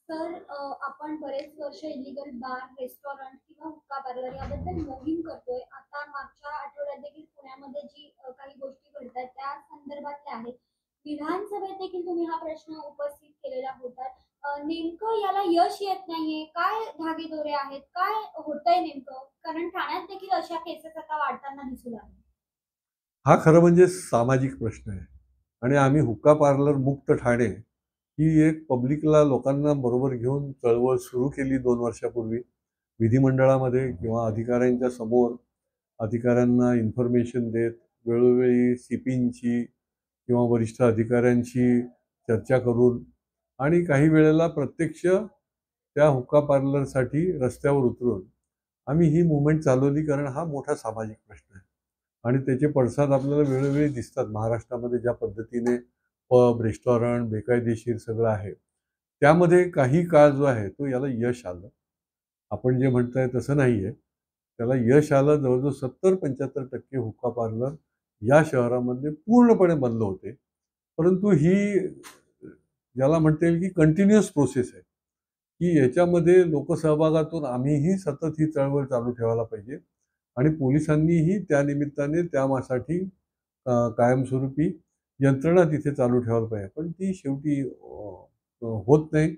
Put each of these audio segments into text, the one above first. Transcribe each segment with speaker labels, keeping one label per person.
Speaker 1: तर आपण बरेच वर्ष इलिगल बार, रेस्टॉरंट किंवा हुक्का पार्लर याबद्दल मोहीम करतोय. आता मागच्या आठवड्यात देखील पुण्यामध्ये जी काही गोष्टी घडतायत त्या संदर्भातल्या आहेत. विधानसभेत देखील तुम्ही हा प्रश्न उपस्थित केलेला होता. नेमकं याला यश येत नाहीये, काय धागेदोरे आहेत, काय होतंय नेमकं? कारण ठाण्यात देखील अशा केसेस आता वाढताना दिसू लागल्या.
Speaker 2: हा खरं म्हणजे सामाजिक प्रश्न आहे आणि आम्ही हुक्का पार्लर मुक्त ठाणे ही एक पब्लिकला लोकांना बरोबर घेऊन चळवळ सुरू केली 2 वर्षापूर्वी विधिमंडळामध्ये किंवा अधिकाऱ्यांच्या समोर अधिकाऱ्यांना इन्फॉर्मेशन देत वेळोवेळी सीपींची किंवा वरिष्ठ अधिकाऱ्यांशी चर्चा करून आणि काही वेळेला प्रत्यक्ष त्या हुक्का पार्लरसाठी रस्त्यावर उतरून आम्ही ही मुवमेंट चालवली, कारण हा मोठा सामाजिक प्रश्न आहे आणि त्याचे पडसाद आपल्याला वेळोवेळी दिसतात. महाराष्ट्रामध्ये ज्या पद्धतीने पब, रेस्टॉरंट बेकायदेशीर सगळं आहे, त्यामध्ये काही काळ जो आहे तो याला यश आलं. आपण जे म्हणताय तसं नाही आहे. त्याला यश आलं. जवळजवळ 70-75% हुक्का पार्लर या शहरामधले पूर्णपणे बंद होते. परंतु ही ज्याला म्हणता येईल की कंटिन्युअस प्रोसेस आहे, की याच्यामध्ये लोकसहभागातून आम्हीही सतत ही चळवळ चालू ठेवायला पाहिजे आणि पोलिसांनीही त्या निमित्ताने त्यासाठी कायमस्वरूपी यंत्रणा तिथे चालू ठेवायला पाहिजे. पण ती शेवटी होत नाही.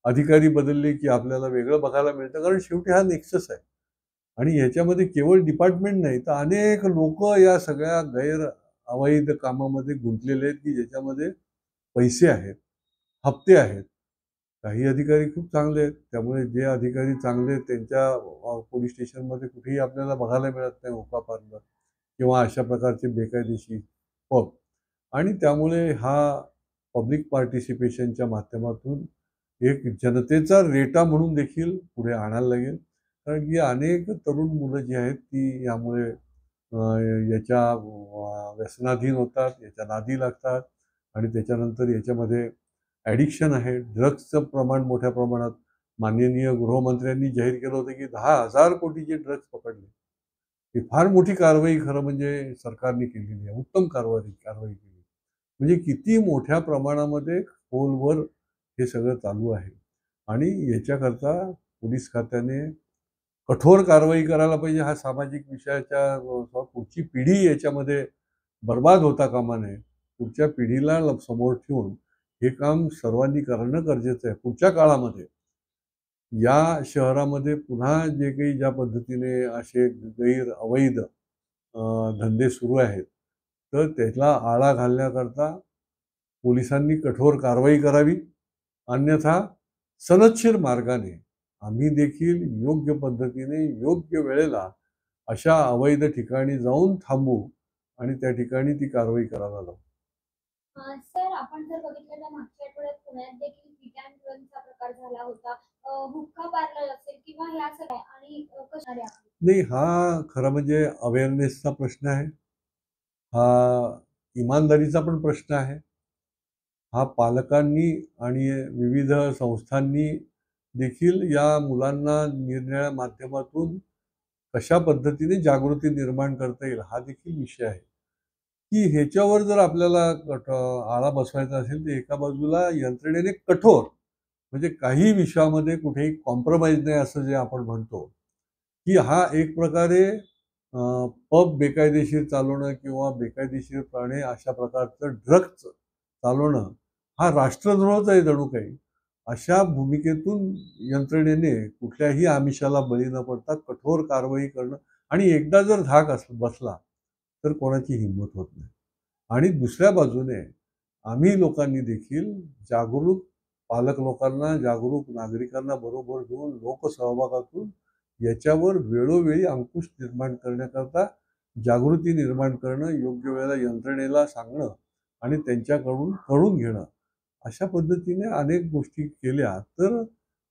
Speaker 2: अधिकारी बदलले की आपल्याला वेगळं बघायला मिळतं, कारण शेवटी हा नेक्सस आहे आणि ह्याच्यामध्ये केवळ डिपार्टमेंट नाही तर अनेक लोक या सगळ्या अवैध कामामध्ये गुंतलेले आहेत, की ज्याच्यामध्ये पैसे आहेत, हप्ते आहेत. काही अधिकारी खूप चांगले आहेत, त्यामुळे जे अधिकारी चांगले आहेत त्यांच्या पोलीस स्टेशनमध्ये कुठेही आपल्याला बघायला मिळत नाही हुक्का पार्लर किंवा अशा प्रकारचे बेकायदेशीर पब. आणि त्यामुळे हा पब्लिक पार्टिसिपेशनच्या माध्यमातून एक जनतेचा रेटा म्हणून देखील पुढे आणायला लागेल, कारण की अनेक तरुण मुलं जी आहेत ती यामुळे याच्या व्यसनाधीन होतात, याच्या नादी लागतात आणि त्याच्यानंतर याच्यामध्ये ॲडिक्शन आहे. ड्रग्सचं प्रमाण मोठ्या प्रमाणात माननीय गृहमंत्र्यांनी जाहीर केलं होतं की 10,000 कोटीचे ड्रग्स पकडले. ही फार मोठी कारवाई खरं म्हणजे सरकारने केलेली आहे. उत्तम कारवाई केली. म्हणजे किती मोठ्या प्रमाणामध्ये खोलवर हे सगळं चालू आहे आणि याच्याकरता पोलीस खात्याने कठोर कारवाई करायला पाहिजे. हा सामाजिक विषयाच्या पुढची पिढी याच्यामध्ये बर्बाद होता कामा नये. पुढच्या पिढीला समोर ठेवून हे काम सर्वांनी करणं गरजेचं आहे. पुढच्या काळामध्ये या शहरामध्ये पुन्हा जे काही ज्या पद्धतीने असे अवैध धंदे सुरू आहेत, तर त्याला आळा घालण्याकरता पोलिसांनी कठोर कारवाई करावी. अन्यथा सनदशीर मार्गाने आम्ही देखील योग्य पद्धतीने योग्य वेळेला अशा अवैध ठिकाणी जाऊन थांबू आणि त्या ठिकाणी ती कारवाई करायला लावू.
Speaker 1: सर, आपण जर बघितलं तर मागच्या आठवड्यात पुण्यात देखील हिट अँड रनचा प्रकार झाला होता. हुक्का पार्लर असेल किंवा ह्या सगळ्या आणि कशा रे आपली?
Speaker 2: नाही, हा खरं म्हणजे अवेअरनेसचा प्रश्न आहे. हा इमानदारीचा पण प्रश्न आहे. हा पालकांनी आणि विविध संस्थांनी देखील या मुलांना निरनिराळ्या माध्यमातून कशा पद्धतीने जागृती निर्माण करता येईल हा देखील विषय आहे, की ह्याच्यावर जर आपल्याला आळा बसवायचा असेल तर एका बाजूला यंत्रणेने कठोर, म्हणजे काही विषयामध्ये कुठेही कॉम्प्रोमाइज नाही असं जे आपण म्हणतो, की हा एक प्रकारे पब बेकायदेशीर चालवणं किंवा बेकायदेशीरपणे अशा प्रकारचं ड्रग्ज चालवणं हा राष्ट्रद्रोहच आहे जणू काही. अशा भूमिकेतून यंत्रणेने कुठल्याही आमिषाला बळी न पडता कठोर कारवाई करणं आणि एकदा जर धाक बसला तर कोणाची हिंमत होत नाही. आणि दुसऱ्या बाजूने आम्ही लोकांनी देखील जागरूक पालक लोकांना, जागरूक नागरिकांना बरोबर घेऊन लोकसहभागातून याच्यावर वेळोवेळी अंकुश निर्माण करण्याकरता जागृती निर्माण करणं, योग्य वेळेला यंत्रणेला सांगणं आणि त्यांच्याकडून कळून घेणं, अशा पद्धतीने अनेक गोष्टी केल्या तर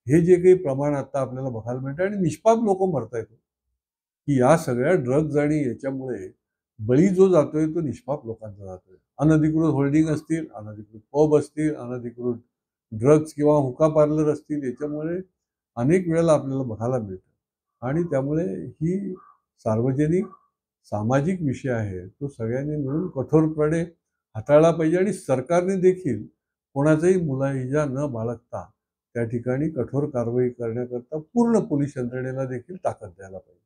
Speaker 2: हे जे काही प्रमाण आता आपल्याला बघायला मिळतं आणि निष्पाप लोक मरतायत, की या सगळ्या ड्रग्ज आणि याच्यामुळे बळी जो जातोय तो निष्पाप लोकांचा जातोय. अनधिकृत होल्डिंग असतील, अनधिकृत पब असतील, अनधिकृत ड्रग्ज किंवा हुक्का पार्लर असतील, याच्यामुळे अनेक वेळेला आपल्याला बघायला मिळतं आणि त्यामुळे ही सार्वजनिक सामाजिक विषय आहे, तो सगळ्यांनी मिळून कठोरपणे हाताळला पाहिजे आणि सरकारने देखील कोणाचाही मुलाहिजा न बाळगता त्या ठिकाणी कठोर कारवाई करण्याकरता पूर्ण पोलीस यंत्रणेला देखील ताकद द्यायला पाहिजे.